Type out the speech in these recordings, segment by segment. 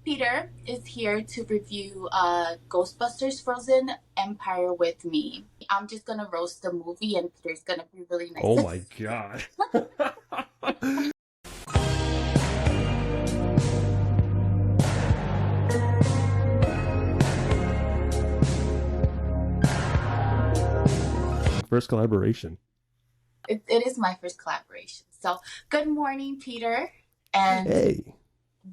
Peter is here to review Ghostbusters Frozen Empire with me. I'm just gonna roast the movie, and Peter's gonna be really Oh nice. my god. First collaboration. It is my first collaboration. So, good morning, Peter, and Hey.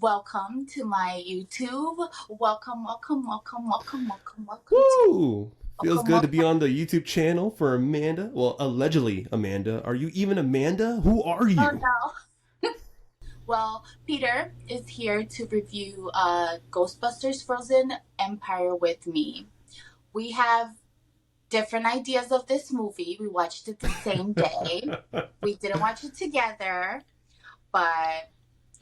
welcome to my YouTube. Welcome, welcome, welcome, welcome, welcome, welcome Woo! Feels welcome, good to welcome. be on the YouTube channel for Amanda. Well, allegedly Amanda. Are you even Amanda? Who are Oh you? no. Well, Peter is here to review Ghostbusters Frozen Empire with me. We have different ideas of this movie. We watched it the same day. We didn't watch it together, but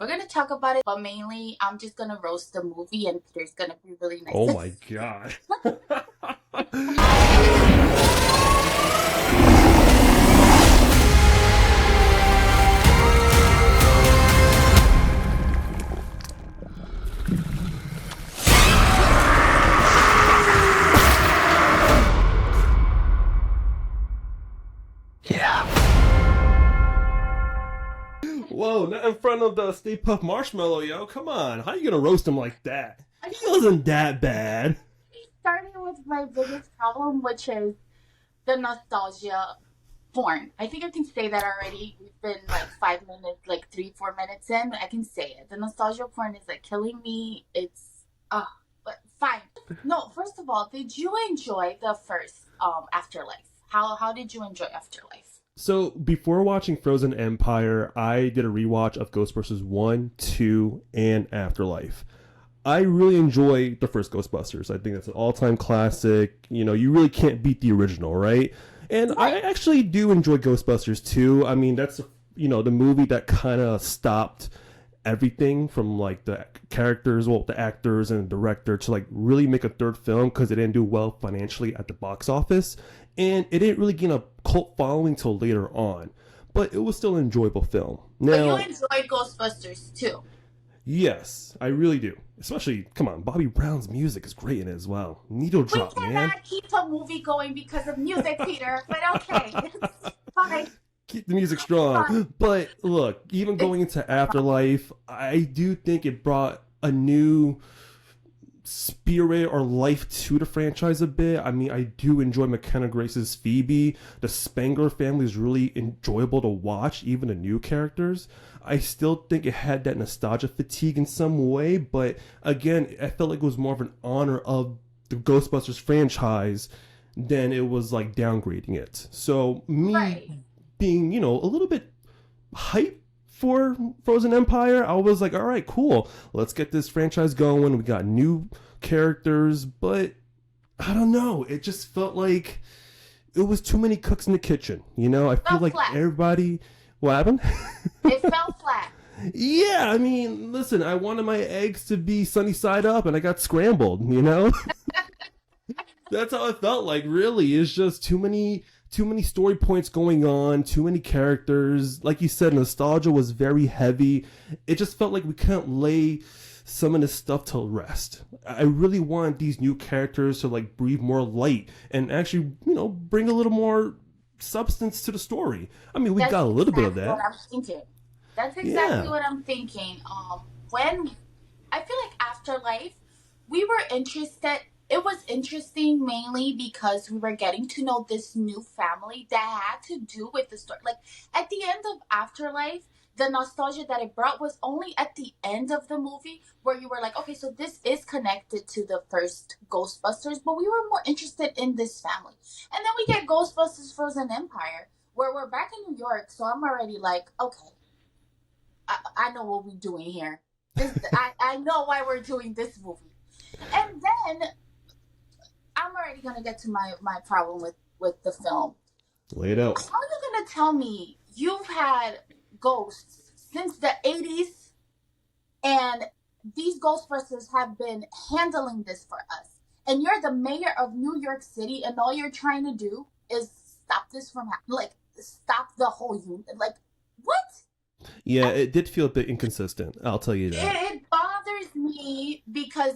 we're gonna talk about it. But mainly, I'm just gonna roast the movie, and Peter's gonna be really Oh nice. my god. Yeah. Whoa, not in front of the Stay Puft Marshmallow, yo. Come on. How you gonna roast him like that? He wasn't that bad. Starting with my biggest problem, which is the nostalgia porn. I think I can say that already. We've been like 5 minutes, like 3, 4 minutes in. I can say it. The nostalgia porn is like killing me. But fine. No, first of all, did you enjoy the first Afterlife? How did you enjoy Afterlife? So before watching Frozen Empire, I did a rewatch of Ghostbusters 1, 2, and Afterlife. I really enjoy the first Ghostbusters. I think that's an all-time classic. You know, you really can't beat the original, right? And I Right. actually do enjoy Ghostbusters 2. I mean, that's, the movie that kind of stopped everything from like the characters, well, the actors and the director to like really make a third film because it didn't do well financially at the box office. And it didn't really gain a cult following till later on. But it was still an enjoyable film. But you Now, enjoyed Ghostbusters too. yes, I really do. Especially, come on, Bobby Brown's music is great in it as well. Needle We drop, man. cannot keep a movie going because of music, Peter. But okay, it's fine. Keep the music Fine. strong. But look, even It's going into Afterlife, I do think it brought a new spirit or life to the franchise a bit. I mean, I do enjoy McKenna Grace's Phoebe. The Spangler family is really enjoyable to watch, even the new characters. I still think it had that nostalgia fatigue in some way, but again, I felt like it was more of an honor of the Ghostbusters franchise than it was like downgrading it. So me right. being, a little bit hype for Frozen Empire, I was like, all right, cool. Let's get this franchise going. We got new characters, but I don't know. It just felt like it was too many cooks in the kitchen. I feel Fell like flat. everybody. What happened? It fell flat. Yeah, I mean, listen, I wanted my eggs to be sunny side up and I got scrambled, That's how it felt like, really. It's just too many story points going on, too many characters. Like you said, nostalgia was very heavy. It just felt like we couldn't lay some of this stuff to rest. I really want these new characters to like breathe more light and actually, bring a little more substance to the story. I mean, we That's got a little bit of exactly what that. I'm thinking. That's exactly Yeah. what I'm thinking. When I feel like Afterlife, we were interested. It was interesting mainly because we were getting to know this new family that had to do with the story. Like at the end of Afterlife, the nostalgia that it brought was only at the end of the movie where you were like, okay, so this is connected to the first Ghostbusters, but we were more interested in this family. And then we get Ghostbusters Frozen Empire, where we're back in New York, so I'm already like, okay, I know what we're doing here. I know why we're doing this movie. And then I'm already gonna get to my problem with the film. Lay it out. How are you gonna tell me you've had ghosts since the 80s and these Ghostbusters have been handling this for us, and you're the mayor of New York City, and all you're trying to do is stop this from like stop the whole unit? Like what? Yeah, it did feel a bit inconsistent. I'll tell you that. It bothers bothers me because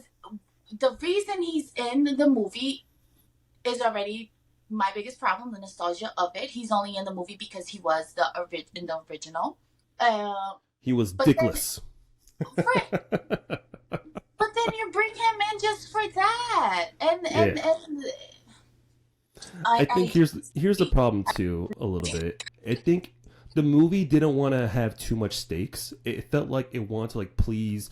the reason he's in the movie is already my biggest problem, the nostalgia of it. He's only in the movie because he was in the original. Uh, He was but then, dickless. right, but then you bring him in just for that, Yeah. and I I think here's the problem too, a little bit. I think the movie didn't want to have too much stakes. It felt like it wanted to like please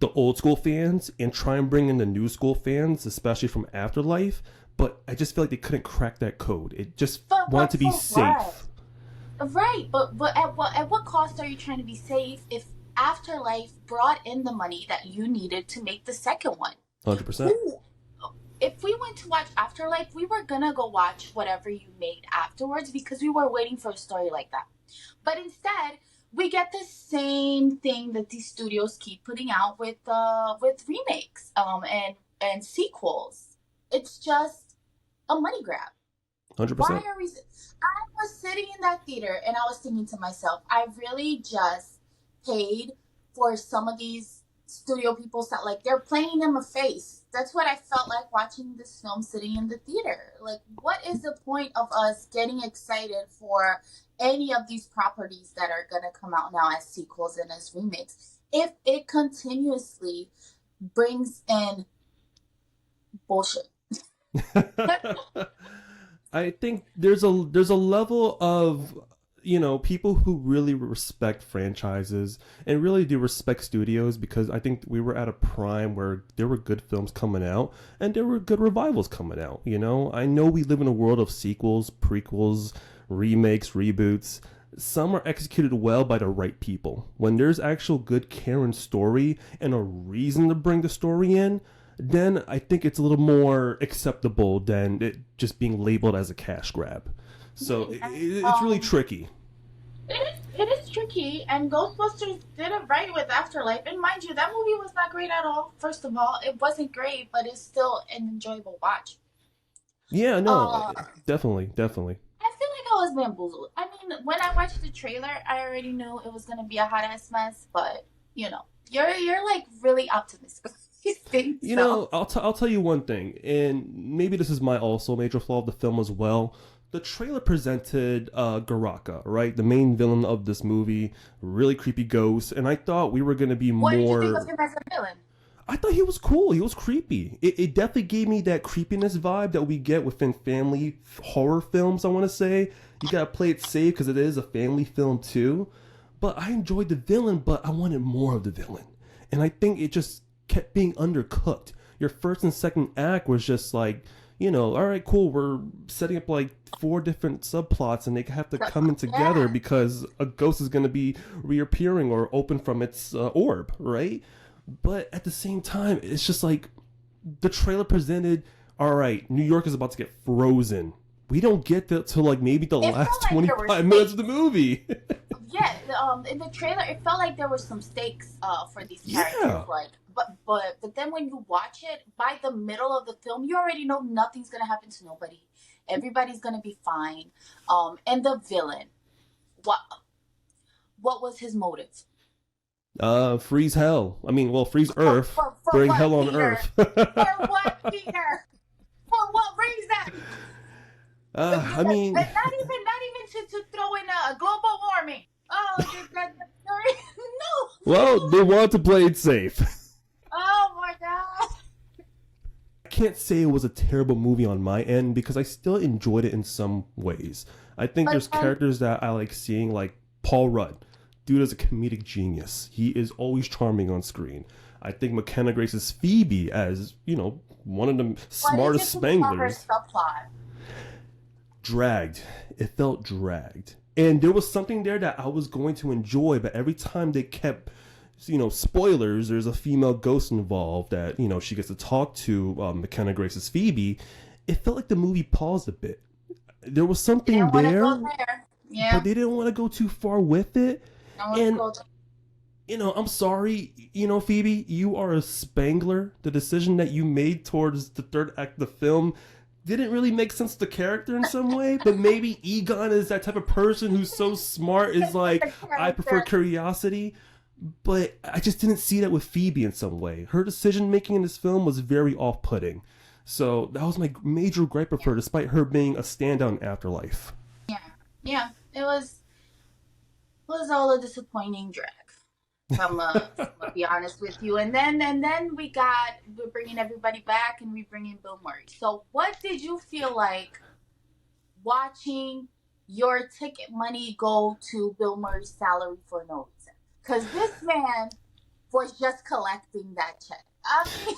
the old school fans and try and bring in the new school fans, especially from Afterlife. But I just feel like they couldn't crack that code. It just wanted but to be for what? safe. Right, but at what cost are you trying to be safe if Afterlife brought in the money that you needed to make the second one? 100%. Who If we went to watch Afterlife, we were gonna go watch whatever you made afterwards because we were waiting for a story like that. But instead, we get the same thing that these studios keep putting out with remakes and sequels. It's just a money grab. Why 100%. are we? I was sitting in that theater and I was thinking to myself, I really just paid for some of these studio people's that like they're playing them a face. That's what I felt like watching this film sitting in the theater. Like, what is the point of us getting excited for any of these properties that are gonna come out now as sequels and as remakes if it continuously brings in bullshit? I think there's a level of people who really respect franchises and really do respect studios because I think we were at a prime where there were good films coming out and there were good revivals coming out. I know we live in a world of sequels, prequels, remakes, reboots. Some are executed well by the right people. When there's actual good care and story and a reason to bring the story in, then I think it's a little more acceptable than it just being labeled as a cash grab. So it's really tricky. It is tricky, and Ghostbusters did it right with Afterlife. And mind you, that movie was not great at all. First of all, it wasn't great, but it's still an enjoyable watch. Yeah, no, Uh, definitely, definitely. I feel like I was bamboozled. I mean, when I watched the trailer, I already knew it was gonna be a hot ass mess. But you're like really optimistic. You think so? I'll tell you one thing, and maybe this is my also major flaw of the film as well. The trailer presented Garaka, right, the main villain of this movie, really creepy ghost, and I thought we were gonna be What did you think more. of him as a villain? I thought he was cool. He was creepy. It definitely gave me that creepiness vibe that we get within family horror films. I want to say you gotta play it safe because it is a family film too. But I enjoyed the villain, but I wanted more of the villain, and I think it just kept being undercooked. Your first and second act was just like, all right, cool. We're setting up like four different subplots, and they have to come in together Yeah. because a ghost is going to be reappearing or open from its orb, right? But at the same time, it's just like the trailer presented. All right, New York is about to get frozen. We don't get that till like maybe the It last felt like there were 25 minutes of the stakes. movie. Yeah, in the trailer, it felt like there were some stakes for these characters. Yeah. Like, but then when you watch it, by the middle of the film, you already know nothing's gonna happen to nobody. Everybody's gonna be fine. And the villain, what what was his motive? Freeze hell. I mean, well, freeze Earth. For Bring what, hell on Peter? Earth. For what, Peter? For what reason? I mean, Not even to throw in a global warming. Oh, well, they no. want to play it safe. Oh my god. I can't say it was a terrible movie on my end because I still enjoyed it in some ways. I think But there's characters that I like seeing, like Paul Rudd. Dude is a comedic genius. He is always charming on screen. I think McKenna Grace's Phoebe as, one of the what did smartest you think about her Spanglers. subplot? Dragged. It felt dragged. And there was something there that I was going to enjoy, but every time they kept, spoilers, there's a female ghost involved that, she gets to talk to McKenna Grace's Phoebe. It felt like the movie paused a bit. There was You something didn't want to there, go there. but Yeah. they didn't want to go too far with it. I want to And, go there. I'm sorry, Phoebe, you are a Spangler. The decision that you made towards the third act of the film didn't really make sense to the character in some way, but maybe Egon is that type of person who's so smart is like, The I prefer character. curiosity. but I just didn't see that with Phoebe in some way. Her decision making in this film was very off putting. So that was my major gripe of Yeah, her, despite her being a standout in Afterlife. yeah, yeah. It was all a disappointing drag. If I'm gonna be honest with you. And then we're bringing everybody back, and we bring in Bill Murray. So what did you feel like watching your ticket money go to Bill Murray's salary for no reason? Because this man was just collecting that check. I mean,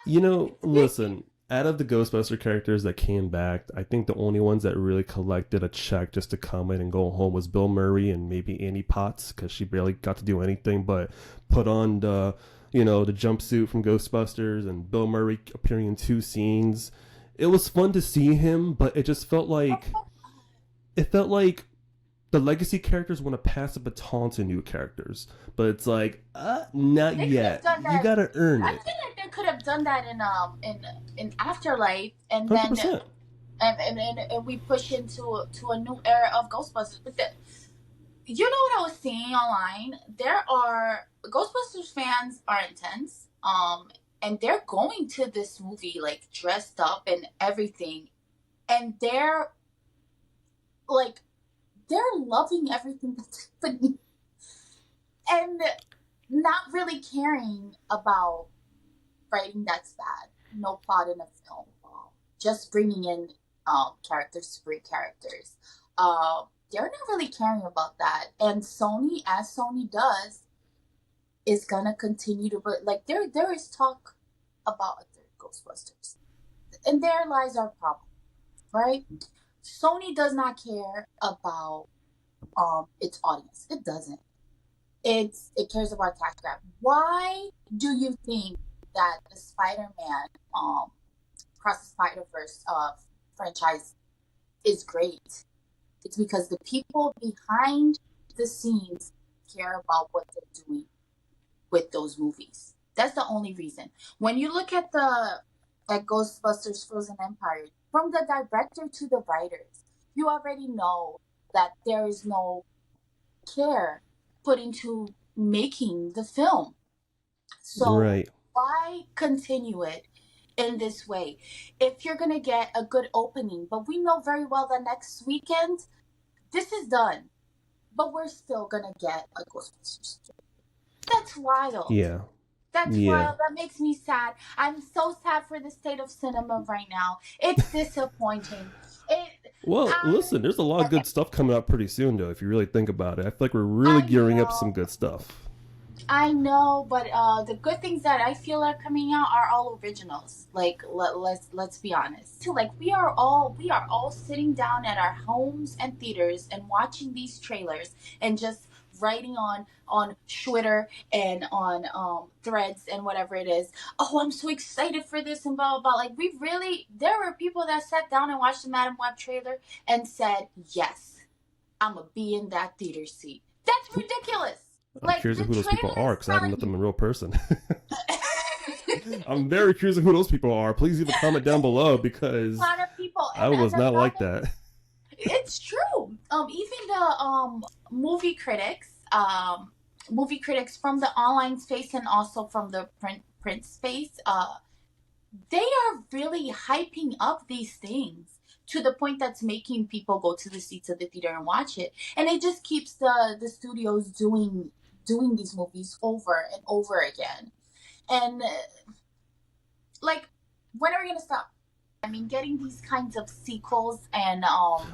You know, what? listen, out of the Ghostbuster characters that came back, I think the only ones that really collected a check just to come in and go home was Bill Murray and maybe Annie Potts, because she barely got to do anything but put on the jumpsuit from Ghostbusters, and Bill Murray appearing in two scenes. It was fun to see him, but it felt like the legacy characters want to pass the baton to new characters, but it's like, not They could have yet. done You that. gotta earn I it. feel like they could have done that in Afterlife, and one Hundred then percent. and we push into to a new era of Ghostbusters. But you know what I was seeing online? There are Ghostbusters fans are intense, and they're going to this movie like dressed up and everything, and like they're loving everything that's happening, and not really caring about writing that's bad. No plot in a film. Just bringing in characters to bring characters. They're not really caring about that. And Sony, as Sony does, is gonna continue to like there is talk about a third Ghostbusters, and there lies our problem, right? Sony does not care about its audience. It doesn't. It cares about cash grab. Why do you think that the Spider-Man Across the Spider-Verse franchise is great? It's because the people behind the scenes care about what they're doing with those movies. That's the only reason. When you look at the at Ghostbusters Frozen Empire, from the director to the writers, you already know that there is no care put into making the film. So Right. why continue it in this way if you're gonna get a good opening? But we know very well that next weekend this is done, but we're still gonna get a Ghostbusters. That's wild. Yeah. That's Yeah. wild. That makes me sad. I'm so sad for the state of cinema right now. It's disappointing. It. Well, I. listen, there's a lot of good stuff coming up pretty soon, though, if you really think about it. I feel like we're really I gearing up some know. good stuff. I know, but the good things that I feel are coming out are all originals. Like let's be honest. Too, like we are all sitting down at our homes and theaters and watching these trailers and just writing on Twitter and on threads and whatever it is. Oh, I'm so excited for this and blah blah blah. Like there were people that sat down and watched the Madam Web trailer and said, "Yes, I'm gonna be in that theater seat." That's ridiculous. I'm Like curious the of who those people trailer are is because I haven't telling met them you. in real person. I'm very curious of who those people are. Please leave a comment down below A because lot of people, I and was a not lot like of that. it's true. Even the movie critics, movie critics from the online space and also from the print space, they are really hyping up these things to the point that's making people go to the seats of the theater and watch it, and it just keeps the studios doing these movies over and over again. And like, when are we gonna stop? I mean, getting these kinds of sequels Oh,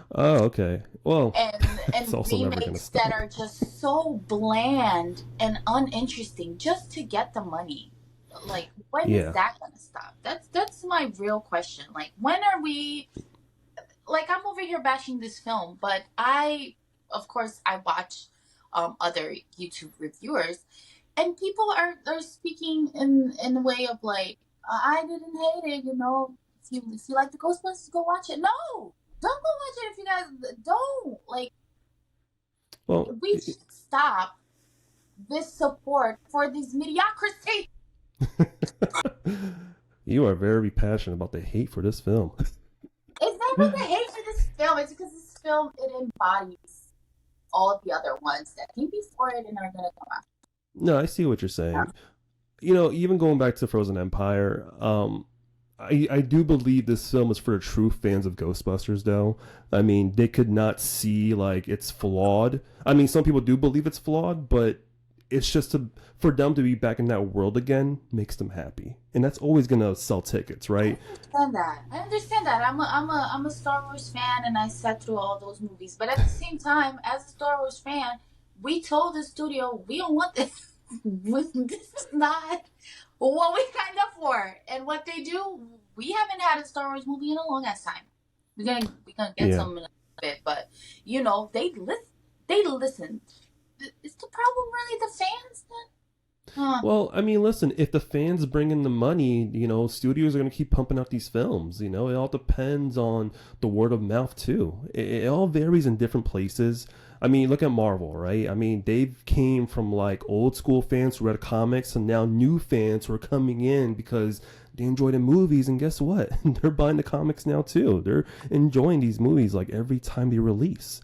okay. Well, it's and also never going to remakes that stop. are just so bland and uninteresting just to get the money. Like, when is Yeah. that gonna stop? That's my real question. Like, when are we? Like, I'm over here bashing this film, but of course, I watch other YouTube reviewers, and people are speaking in the way of like, I didn't hate it, you know. If you like the Ghostbusters, go watch it. No, don't go watch it if you guys don't like. Well, We should stop this support for these mediocrity. you are very passionate about the hate for this film. It's not about the hate for this film. It's because this film it embodies all the other ones that came before it and are gonna come after. No, I see what you're Yeah. saying. Even going back to Frozen Empire, I do believe this film is for the true fans of Ghostbusters, though. I mean, they could not see like it's flawed. I mean, some people do believe it's flawed, but it's just for them to be back in that world again makes them happy, and that's always gonna sell tickets, I right? understand that. I understand that. I'm a Star Wars fan, and I sat through all those movies. But at the same time, as a Star Wars fan, we told the studio we don't want this. This is not what we signed up for. And what they do, we haven't had a Star Wars movie in a long ass time. We're gonna get Yeah. some in a bit, but they listen. They listen. Is the problem really the fans then? Huh. Well, I mean, listen, if the fans bring in the money, studios are going to keep pumping out these films. It all depends on the word of mouth, too. It all varies in different places. I mean, look at Marvel, right? I mean, they came from like old school fans who read comics and now new fans who are coming in because they enjoy the movies. And guess what? They're buying the comics now, too. They're enjoying these movies like every time they release.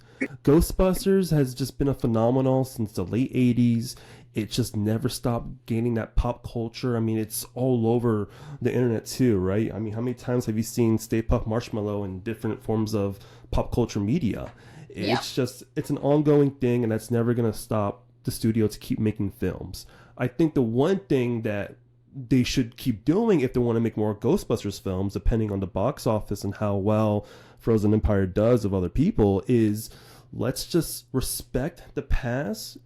Ghostbusters has just been a phenomenon since the late 80s. It just never stopped gaining that pop culture. I mean, it's all over the internet too, right? I mean, how many times have you seen Stay Puft Marshmallow in different forms of pop culture media? Yeah. It's an ongoing thing, and that's never going to stop the studio to keep making films. I think the one thing that they should keep doing if they want to make more Ghostbusters films, depending on the box office and how well Frozen Empire does of other people, is let's just respect the past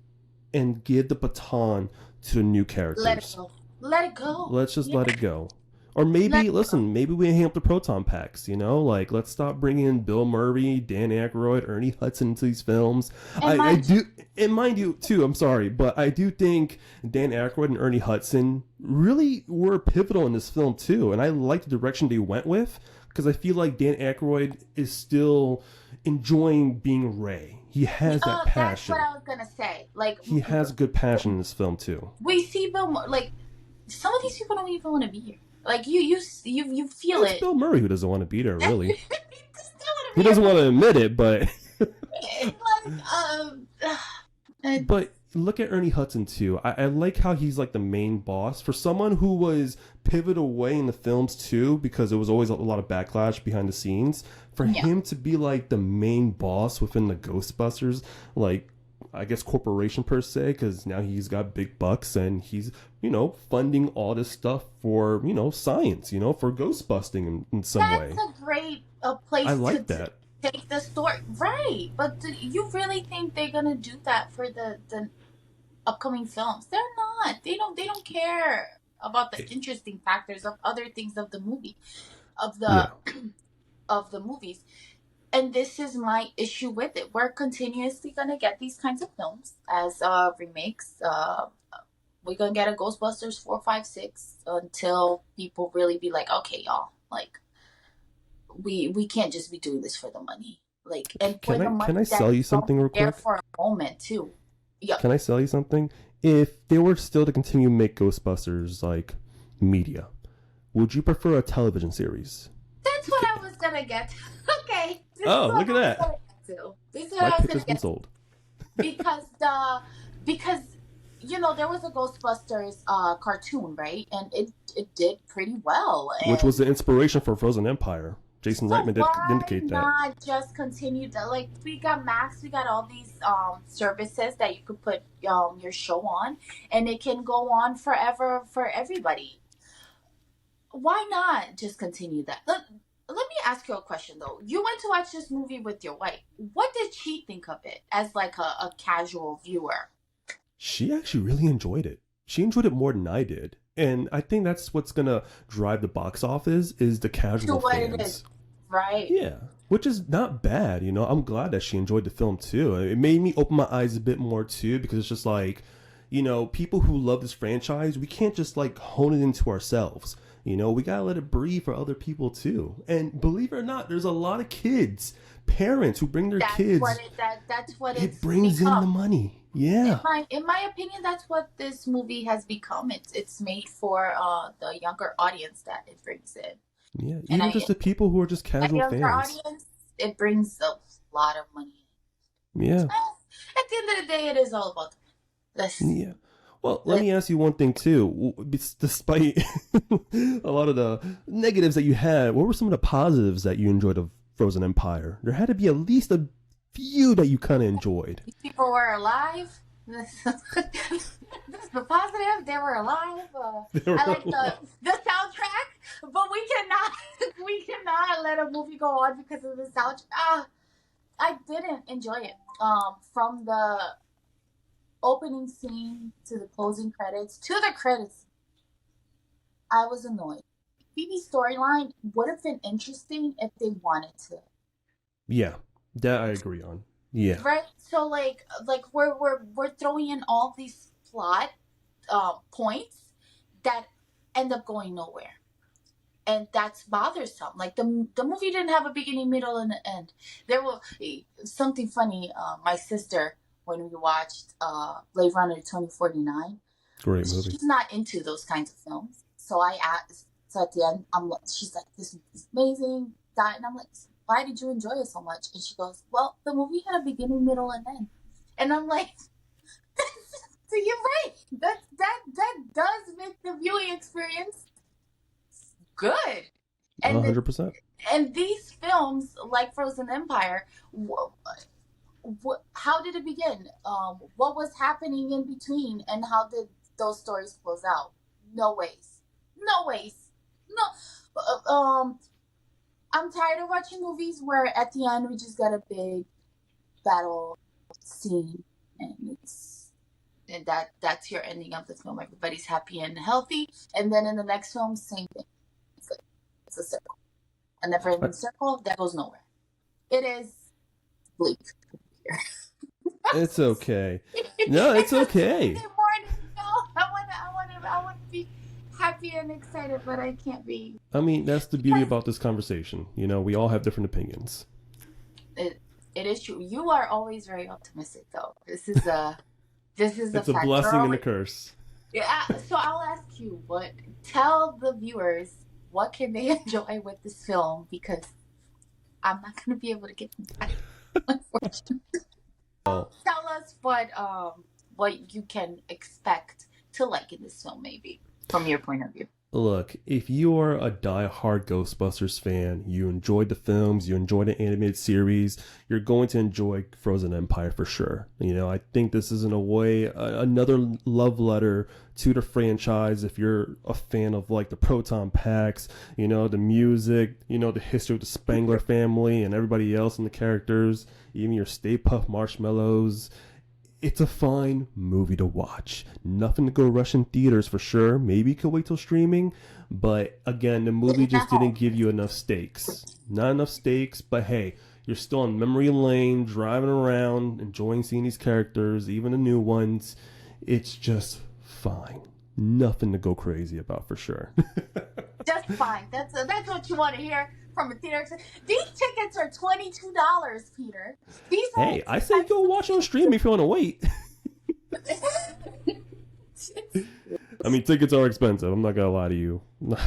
and give the baton to the new Let it characters. go. Let it go. Let's just Yeah. let it go. Or Let maybe, it go. listen, maybe we hang up the proton packs, like let's stop bringing in Bill Murray, Dan Aykroyd, Ernie Hudson into these films. And I mind do, and mind you, too, I'm sorry, but I do think Dan Aykroyd and Ernie Hudson really were pivotal in this film, too. And I like the direction they went with because I feel like Dan Aykroyd is still enjoying being Ray. He has that that's what passion. I was gonna say. Like He has good passion in this film too. we see Bill, like some of these people don't even want to be here. Like you feel It's it. Bill Murray who doesn't want to be there, He really. just don't want to He be doesn't want to admit it, but here. Like uh, but look at Ernie Hudson too. I like how he's like the main boss for someone who was pivoted away in the films too, because there was always a lot of backlash behind the scenes. For yeah. him to be like the main boss within the Ghostbusters, like I guess corporation per se, because now he's got big bucks and he's funding all this stuff for science, for ghost busting in some That's way. a great I place like to that. take the story, right? But you really think they're gonna do that for the upcoming films? They're not. They don't care about the interesting factors of other things of the movie, of the Yeah. of the movies. And this is my issue with it. We're continuously gonna get these kinds of films as remakes. We're gonna get a Ghostbusters 4, 5, 6 until people really be like, okay, y'all, like we can't just be doing this for the money. Like, and for Can the I money sell you that's something real there quick? for a moment too. Yep. Can I sell you something? If they were still to continue to make Ghostbusters like media, would you prefer a television series? That's what I was gonna get. Okay. This is Oh, what look at I was that. gonna get to. This is what My I was pitch gonna has been get to. sold. Because because there was a Ghostbusters cartoon, right? And it did pretty well. Which was And the inspiration for Frozen Empire. Jason so Reitman did why indicate that. not just continue that? Like we got Max, we got all these services that you could put your show on, and it can go on forever for everybody. Why not just continue that? Let me ask you a question though. You went to watch this movie with your wife. What did she think of it as like a casual viewer? She actually really enjoyed it. She enjoyed it more than I did. And I think that's what's gonna drive the box office is the To casual what it is, fans. right? Yeah. Which is not bad, I'm glad that she enjoyed the film too. It made me open my eyes a bit more too, because it's just like, people who love this franchise, we can't just like hone it into ourselves. We gotta let it breathe for other people too. And believe it or not, there's a lot of kids, parents who bring their That's kids. what that's what It it's brings in the become. money. Yeah. In my opinion, that's what this movie has become. It's made for the younger audience that it brings in, Yeah. and Even just the people who are just that casual younger fans. audience, it brings a lot of money. Yeah. At the end of the day, it is all about this. Yeah. Well, let me ask you one thing too. Despite a lot of the negatives that you had, what were some of the positives that you enjoyed of Frozen Empire? There had to be at least a few that you kind of enjoyed. These people were alive. This is the positive. They were alive. They were I like alive. the soundtrack, but we cannot we cannot let a movie go on because of the soundtrack. I didn't enjoy it. From the opening scene to the closing credits to the credits, I was annoyed. Phoebe's storyline would have been interesting if they wanted to. Yeah, that I agree on. Yeah, Right? So like we're throwing in all these plot points that end up going nowhere. And that's bothersome. Like the movie didn't have a beginning, middle, and an end. There was something funny. My sister, when we watched Blade Runner 2049, great movie. she's not into those kinds of films. So I asked. So at the end, she's like, "This is amazing." That, and I'm like, "Why did you enjoy it so much?" And she goes, "Well, the movie had a beginning, middle, and end." And I'm like, "So you're right. That does make the viewing experience good." And 100%. and these films like Frozen Empire, how did it begin? What was happening in between, and how did those stories close out? No ways, no ways, no. I'm tired of watching movies where at the end we just get a big battle scene, and that's your ending of the film. Everybody's happy and healthy, and then in the next film, same thing. It's a circle, a never-ending circle that goes nowhere. It is bleak here. It's okay. No, it's okay. I want to be happy and excited, but I can't be. I mean, that's the beauty about this conversation. You know, we all have different opinions. It is true. You are always very optimistic, though. This is a It's a blessing and a curse. Yeah. So I'll ask you, tell the viewers what can they enjoy with this film, because I'm not going to be able to get them back, unfortunately. Well, Tell us what you can expect to like in this film, maybe from your point of view. look, if you are a die-hard Ghostbusters fan, you enjoyed the films, you enjoyed the animated series, you're going to enjoy Frozen Empire for sure. You know, I think this is in a way another love letter to the franchise. If you're a fan of like the proton packs, you know, the music, you know, the history of the Spangler family and everybody else in the characters, even your Stay Puft Marshmallows, it's a fine movie to watch. Nothing to go rush in theaters for sure. Maybe you could wait till streaming. But again, the movie just didn't give you enough stakes. Not enough stakes, but hey, you're still on memory lane, driving around, enjoying seeing these characters, even the new ones. It's just fine. Nothing to go crazy about for sure. Just fine. That's what you want to hear from a theater. These tickets are $22, Peter. These are Hey, I say go watch on stream if you want to wait. I mean, tickets are expensive. I'm not gonna lie to you.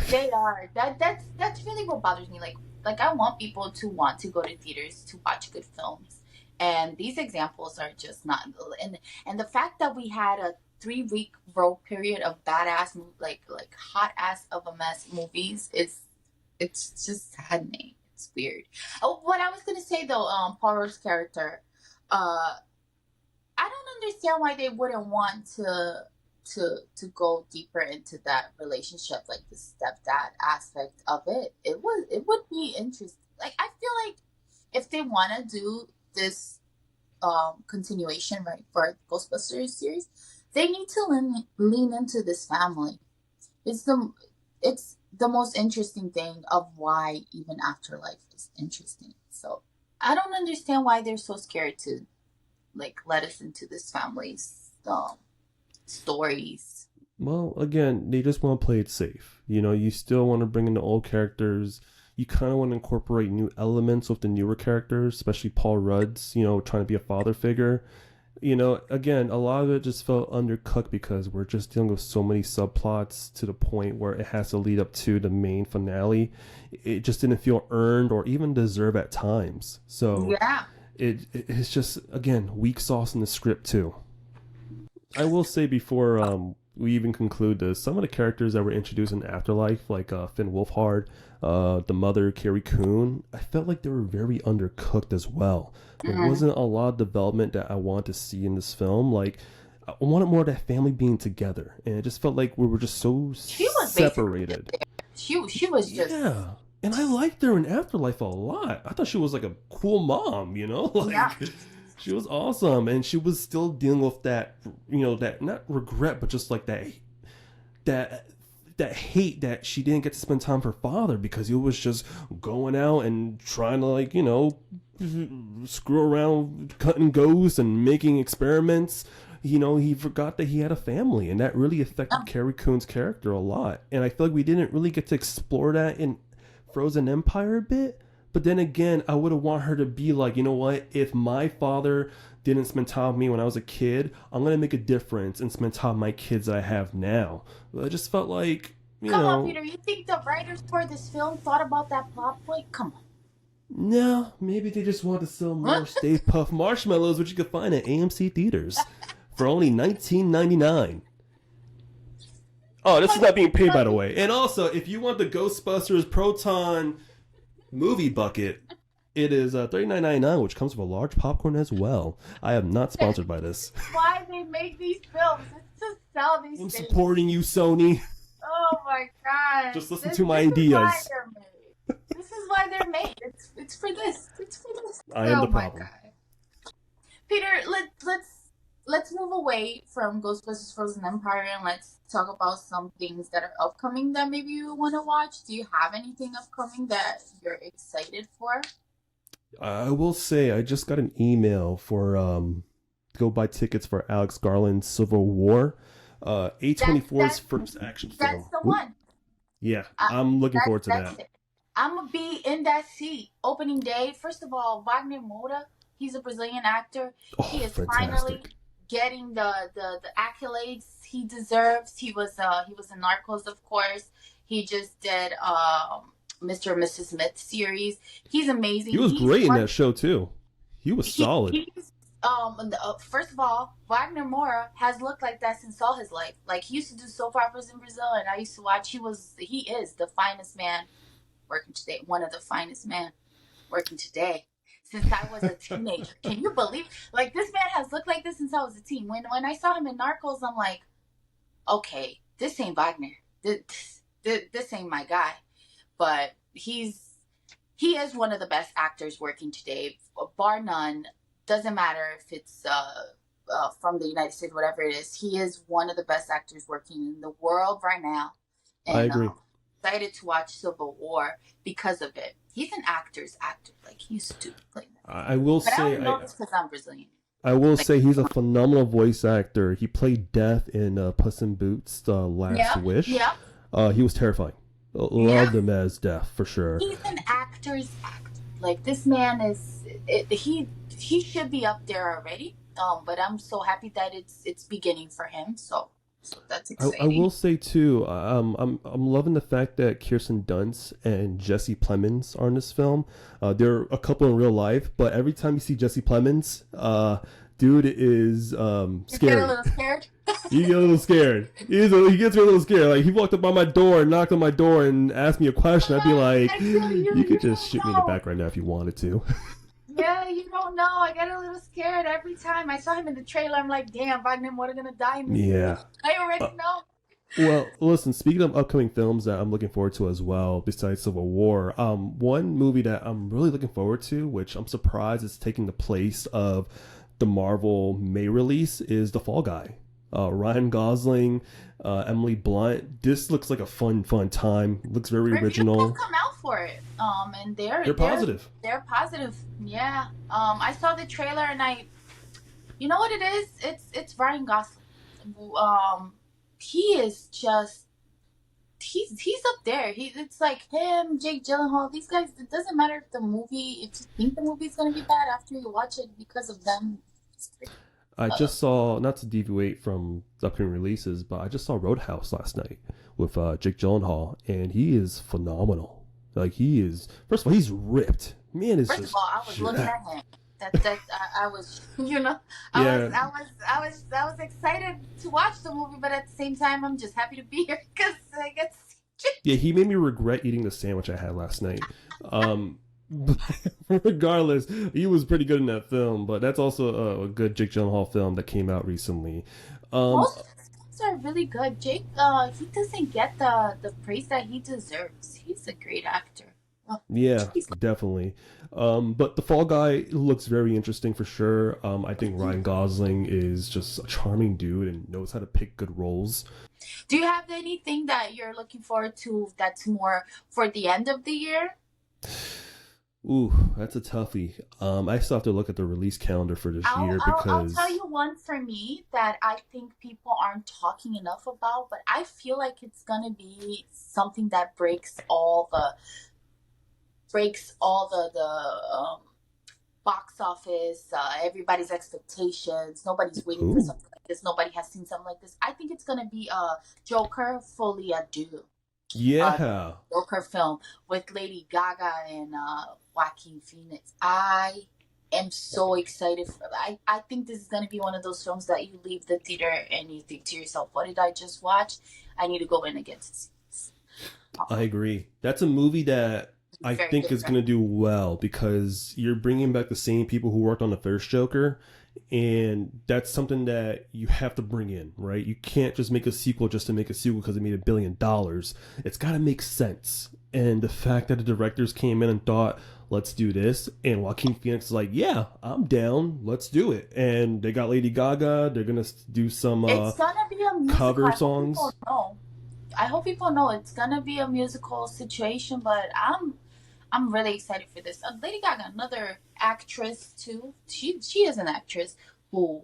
They are. That's really what bothers me. Like I want people to want to go to theaters to watch good films, and these examples are just not. And the fact that we had a 3-week road period of badass, like hot ass of a mess movies it's just saddening. It's weird. Oh, what I was gonna say though, Poirot's character, I don't understand why they wouldn't want to go deeper into that relationship, like the stepdad aspect of it. It would be interesting. Like I feel like if they want to do this continuation, right, for Ghostbusters series, they need to lean into this family. It's the most interesting thing of why even Afterlife is interesting. So I don't understand why they're so scared to like let us into this family's stories. Well, again, they just want to play it safe. You know, you still want to bring in the old characters. You kind of want to incorporate new elements with the newer characters, especially Paul Rudd's, you know, trying to be a father figure. You know, again, a lot of it just felt undercooked because we're just dealing with so many subplots to the point where it has to lead up to the main finale. It just didn't feel earned or even deserve at times. So Yeah. it's just, again, weak sauce in the script too. I will say before we even conclude this, some of the characters that were introduced in Afterlife, like Finn Wolfhard, the mother Carrie Coon, I felt like they were very undercooked as well. There Mm. wasn't a lot of development that I want to see in this film. Like I wanted more of that family being together, and it just felt like we were just so She was basically just separated. there. She was just Yeah. And I liked her in Afterlife a lot. I thought she was like a cool mom, you know? yeah. Like she was awesome and she was still dealing with that, that not regret but just like that that hate that she didn't get to spend time with her father because he was just going out and trying to like, screw around cutting ghosts and making experiments. He forgot that he had a family, and that really affected Oh, Carrie Coon's character a lot. And I feel like we didn't really get to explore that in Frozen Empire a bit. But then again, I would have want her to be like, you know what? If my father didn't spend time with me when I was a kid, I'm gonna make a difference and spend time with my kids that I have now. But I just felt like, come on, Peter. You think the writers for this film thought about that plot point? Come no, maybe they just want to sell on. more Stay Puft Marshmallows, which you could find at AMC theaters for only $19.99. Oh, this is not being paid, by the way. And also, if you want the Ghostbusters Proton movie bucket, it is $39.99, which comes with a large popcorn as well. I am not sponsored by this. Why they make these films? It's to sell these I'm things. supporting you, Sony. Oh my god! Just listen to my ideas. This is why they're made. It's for this. It's for this. I am Oh the my problem. god, Peter. Let's move away from Ghostbusters Frozen Empire and let's talk about some things that are upcoming that maybe you want to watch. Do you have anything upcoming that you're excited for? I will say, I just got an email for to go buy tickets for Alex Garland's Civil War, That A24's that first action that's film. the Oop. one. Yeah, I'm looking forward to That's that. it. I'm gonna be in that seat opening day. First of all, Wagner Moura, he's a Brazilian actor. Oh, He is finally fantastic. getting the accolades he deserves. He was in Narcos, of course. He just did Mr. and Mrs. Smith series. He's He amazing. was He's great in one. that show too. He was solid. He's first of all, Wagner Moura has looked like that since all his life. Like he used to do soap operas in Brazil, and I used to watch. He is the finest man working today. One of the finest men working today since I was a teenager. Can you believe? Like this man has looked like this since I was a teen. When I saw him in Narcos, I'm like, okay, this ain't Wagner. This ain't my guy. But he is one of the best actors working today, bar none. Doesn't matter if it's from the United States, whatever it is. He is one of the best actors working in the world right now, I and agree. excited to watch Civil War because of it. He's an actor's actor, like he used to play that. I will But I say, don't know this because I'm Brazilian. I will Like, say he's a phenomenal voice actor. He played Death in Puss in Boots: The Last yeah, Wish. yeah, He was terrifying. yeah. Loved him as Death for sure. He's an actor's actor. Like this man is, he should be up there already. But I'm so happy that it's beginning for him. So that's I will exciting. say too, I'm loving the fact that Kirsten Dunst and Jesse Plemons are in this film. They're a couple in real life, but every time you see Jesse Plemons, dude is You get a scary. little scared. You get a little scared. He gets me a little scared. Like he walked up by my door and knocked on my door and asked me a question. I'd be like, I feel you. you You could just don't shoot me in the know. back right now if you wanted to. Yeah, you don't know. I get a little scared every time. I saw him in the trailer. I'm like, damn, Wagner, what are gonna die in this movie? Yeah. I already know. Well, listen, speaking of upcoming films that I'm looking forward to as well, besides Civil War, one movie that I'm really looking forward to, which I'm surprised is taking the place of the Marvel May release, is The Fall Guy. Ryan Gosling, Emily Blunt. This looks like a fun time. Looks very Reviews have original. come out for it. And they're They're they're positive. they're positive. Yeah. I saw the trailer and you know what it is? It's Ryan Gosling. He is just he's up there. It's like him, Jake Gyllenhaal. These guys. It doesn't matter if you think the movie's gonna be bad after you watch it because of them. It's great. I just saw, not to deviate from the upcoming releases, but I just saw Roadhouse last night with Jake Gyllenhaal, and he is phenomenal. Like he is, first of all, he's ripped. Man is First of just all, I was looking jacked. at him. I was, Yeah, I was excited to watch the movie, but at the same time, I'm just happy to be here because I get to see yeah, he made me regret eating the sandwich I had last night. But regardless, he was pretty good in that film. But that's also a good Jake Gyllenhaal film that came out recently. Um, most of his films are really good. Jake, he doesn't get the praise that he deserves. He's a great actor. Oh, yeah, he's definitely. But the Fall Guy looks very interesting for sure. I think Mhm. Ryan Gosling is just a charming dude and knows how to pick good roles. Do you have anything that you're looking forward to that's more for the end of the year? Ooh, that's a toughie. I still have to look at the release calendar for this year I'll tell because you one for me that I think people aren't talking enough about, but I feel like it's gonna be something that breaks all the box office, everybody's expectations. Nobody's waiting for ooh, something like this. Nobody has seen something like this. I think it's gonna be Joker Fully Ado, yeah. Joker film with Lady Gaga and Joaquin Phoenix. I am so excited for that. I think this is gonna be one of those films that you leave the theater and you think to yourself, "What did I just watch? I need to go in again to see this." I agree. That's a movie that I Very think is different. going to do well because you're bringing back the same people who worked on the first Joker, and that's something that you have to bring in, right? You can't just make a sequel just to make a sequel because it made $1 billion. It's got to make sense. And the fact that the directors came in and thought, let's do this, and Joaquin Phoenix is like, yeah, I'm down, let's do it. And they got Lady Gaga. They're gonna do some It's gonna be a musical. cover I hope people songs. know. I hope people know it's gonna be a musical situation, but I'm really excited for this. Lady Gaga, another actress too. She is an actress who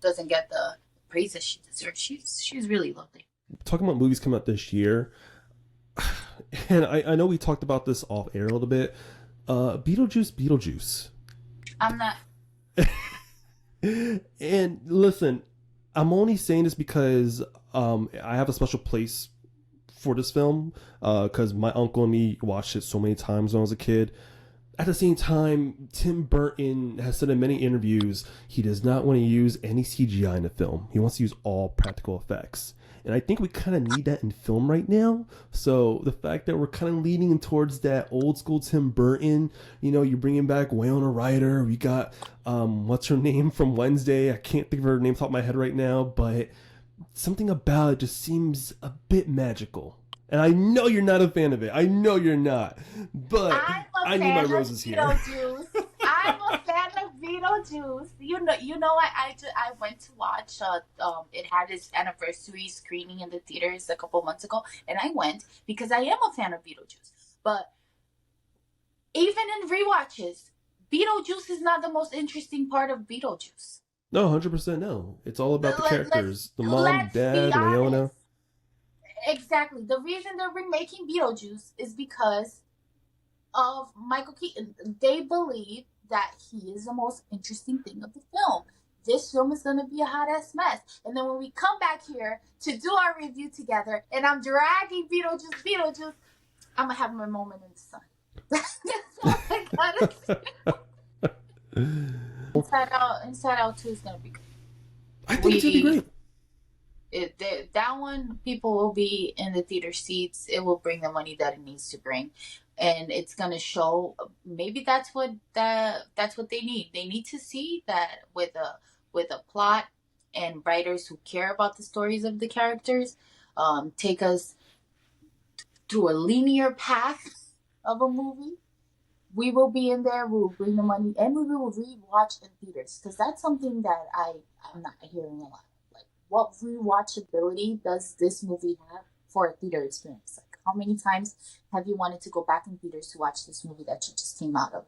doesn't get the praise that she deserves. She's really lovely. Talking about movies coming out this year, and I know we talked about this off air a little bit. Beetlejuice. I'm not. And listen, I'm only saying this because I have a special place for this film because my uncle and me watched it so many times when I was a kid. At the same time, Tim Burton has said in many interviews he does not want to use any CGI in the film. He wants to use all practical effects. And I think we kind of need that in film right now. So the fact that we're kind of leaning towards that old school Tim Burton, you're bringing back Winona Ryder. We got, what's her name from Wednesday? I can't think of her name off the top of my head right now, but something about it just seems a bit magical. And I know you're not a fan of it. I know you're not. But I'm a I need my fan of roses here. Beetlejuice. I'm a fan of Beetlejuice. I went to watch. It had its anniversary screening in the theaters a couple months ago, and I went because I am a fan of Beetlejuice. But even in rewatches, Beetlejuice is not the most interesting part of Beetlejuice. No, 100% no. It's all about the Let, let's characters. The mom, let's be dad, honest. Leona. Exactly. The reason they're remaking Beetlejuice is because of Michael Keaton. They believe that he is the most interesting thing of the film. This film is going to be a hot ass mess. And then when we come back here to do our review together and I'm dragging Beetlejuice, I'm going to have my moment in the sun. That's all I gotta say. Inside Out 2 is going to be good. I think it's going to be great. That one, people will be in the theater seats. It will bring the money that it needs to bring, and it's gonna show. Maybe that's what they need. They need to see that with a plot and writers who care about the stories of the characters, take us through a linear path of a movie. We will be in there. We will bring the money, and we will rewatch in theaters because that's something that I'm not hearing a lot. Like, what rewatchability does this movie have for a theater experience? Like, how many times have you wanted to go back in theaters to watch this movie that you just came out of?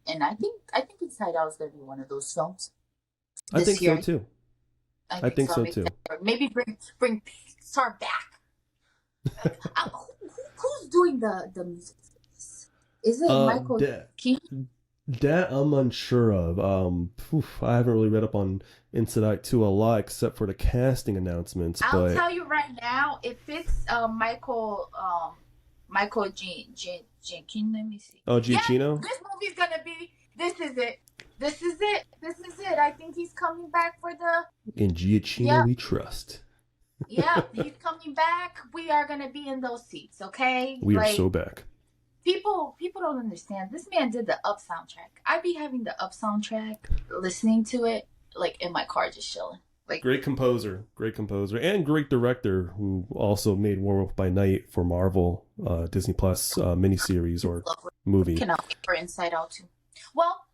And I think Inside Out is going to be one of those films I this think so year. too. I I think think so. so too. Maybe bring Pixar back. Who's doing the music for this? Is it Uh, Michael that, Keaton? that I'm unsure of. I haven't really read up on Inside Out 2 a lot except for the casting announcements, I'll but tell you right now, if it's Michael Jenkins, let me see. oh, Yeah, Giacchino? this movie's gonna be. This is it. This is it. This is it. I think he's coming back for the. In Giacchino Yep. we trust. Yep. He's coming back. We are gonna be in those seats. Okay. We are Like so back. people don't understand. This man did the Up soundtrack. I'd be having the Up soundtrack, listening to it like in my car, just chilling. Like Great composer, and great director who also made Werewolf by Night for Marvel, Disney Plus miniseries or movie. cannot wait for Inside Out too. Well,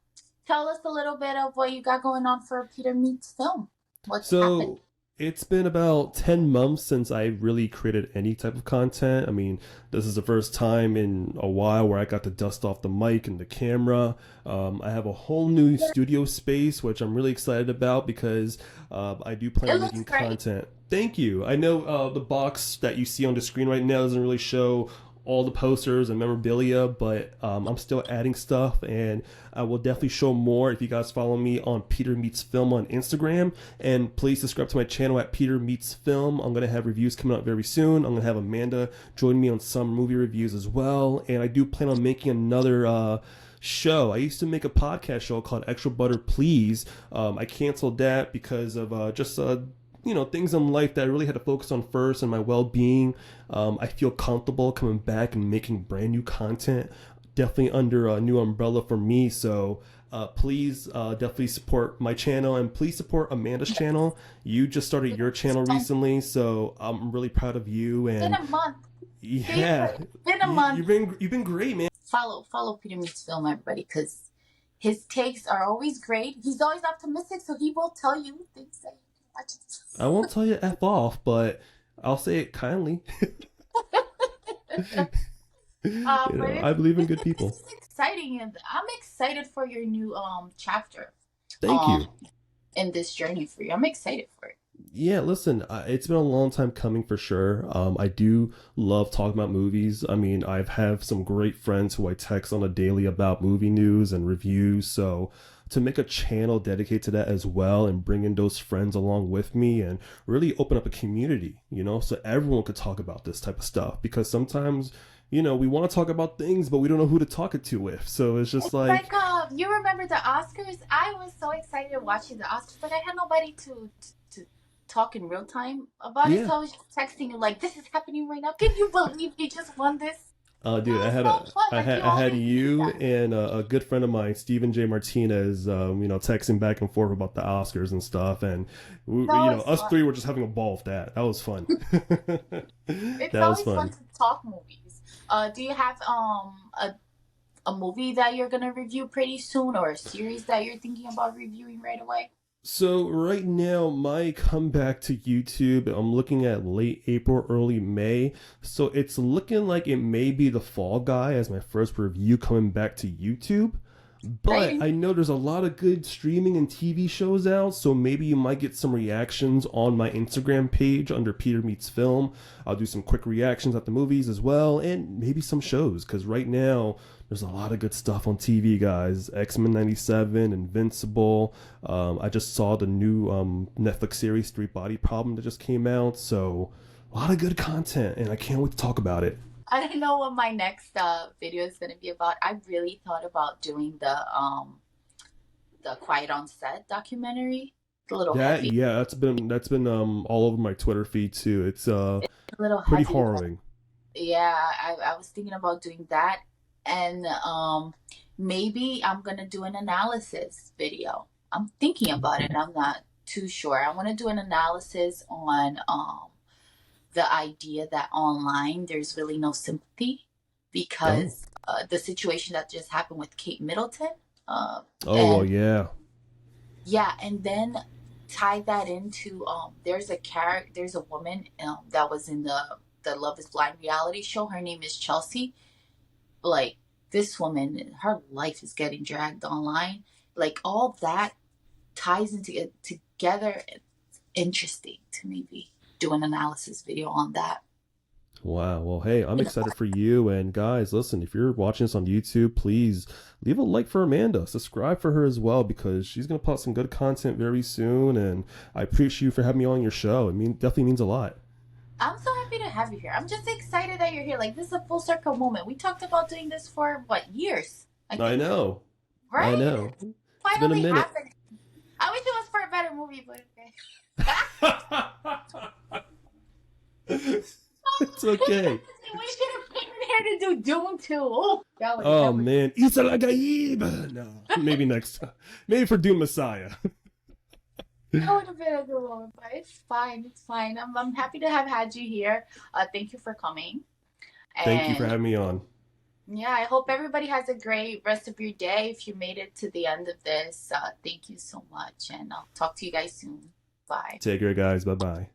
tell us a little bit of what you got going on for Peter Meets Film. What's happened? So it's been about 10 months since I really created any type of content. I mean, this is the first time in a while where I got to dust off the mic and the camera. I have a whole new studio space, which I'm really excited about because I do plan It on looks making great. content. Thank you. I know the box that you see on the screen right now doesn't really show all the posters and memorabilia, but I'm still adding stuff, and I will definitely show more if you guys follow me on Peter Meets Film on Instagram. And please subscribe to my channel at Peter Meets Film. I'm going to have reviews coming out very soon. I'm going to have Amanda join me on some movie reviews as well, and I do plan on making another show. I used to make a podcast show called Extra Butter Please. I canceled that because of just things in life that I really had to focus on first, and my well-being. I feel comfortable coming back and making brand new content, definitely under a new umbrella for me. So please definitely support my channel, and please support Amanda's channel. You just started your channel recently, so I'm really proud of you. It's been And a month. yeah, It's been a month. you've been great, man. Follow Peter Meets Film, everybody, because his takes are always great. He's always optimistic, so he will tell you things that you can watch. I won't tell you F off, but I'll say it kindly. But I believe in good people. this is exciting, and I'm excited for your new chapter. Thank you. In this journey for you. I'm excited for it. Yeah, listen, it's been a long time coming for sure. I do love talking about movies. I mean, I've have some great friends who I text on a daily about movie news and reviews. So to make a channel dedicated to that as well and bring in those friends along with me and really open up a community, so everyone could talk about this type of stuff, because sometimes, we want to talk about things, but we don't know who to talk it to with. So it's just It's like, you remember the Oscars? I was so excited watching the Oscars, but I had nobody to talk in real time about it. yeah. So I was just texting you like, "This is happening right now. Can you believe he just won this?" Dude, That was so fun. Like you I had always do you that. and a good friend of mine, Stephen J. Martinez, texting back and forth about the Oscars and stuff, and It's always us fun. three were just having a ball with that. That was fun. It's That was always fun fun. to talk movies. Do you have a movie that you're gonna review pretty soon, or a series that you're thinking about reviewing right away? So right now, my comeback to YouTube, I'm looking at late April, early May. So it's looking like it may be The Fall Guy as my first review coming back to YouTube. But Exciting. I know there's a lot of good streaming and TV shows out, so maybe you might get some reactions on my Instagram page under Peter Meets Film. I'll do some quick reactions at the movies as well, and maybe some shows, because right now there's a lot of good stuff on TV, guys. X-Men 97, Invincible. I just saw the new Netflix series Three Body Problem that just came out, so a lot of good content, and I can't wait to talk about it. I don't know what my next video is gonna be about. I really thought about doing the Quiet on Set documentary. It's a little That heavy. yeah, that's been all over my Twitter feed too. It's It's a little pretty heavy. harrowing. Yeah, I was thinking about doing that, and maybe I'm gonna do an analysis video. I'm thinking about it. I'm not too sure. I want to do an analysis on the idea that online there's really no sympathy Oh. because the situation that just happened with Kate Middleton. Oh well, And yeah. yeah, and then tie that into there's a woman that was in the Love is Blind reality show. Her name is Chelsea. Like this woman, her life is getting dragged online. Like all that ties into it together. It's interesting to maybe do an analysis video on that. Wow. Well, hey, I'm You know, excited for you. And guys, listen, if you're watching this on YouTube, please leave a like for Amanda. Subscribe for her as well, because she's gonna put some good content very soon. And I appreciate you for having me on your show. Definitely means a lot. I'm so happy to have you here. I'm just excited that you're here. Like this is a full circle moment. We talked about doing this for what years? I I think, know. I right? know. It's been a finally minute. happening. I wish it was for a better movie, but okay. It's okay. We should have came in here to do Doom 2. Oh, Oh that was man, Isa Lagaib. No, maybe next time. Maybe for Doom Messiah. that would have been a good one, but it's fine. It's fine. I'm happy to have had you here. Thank you for coming. Thank you for And having me on. yeah, I hope everybody has a great rest of your day. If you made it to the end of this, thank you so much. And I'll talk to you guys soon. Bye. Take care, guys. Bye bye.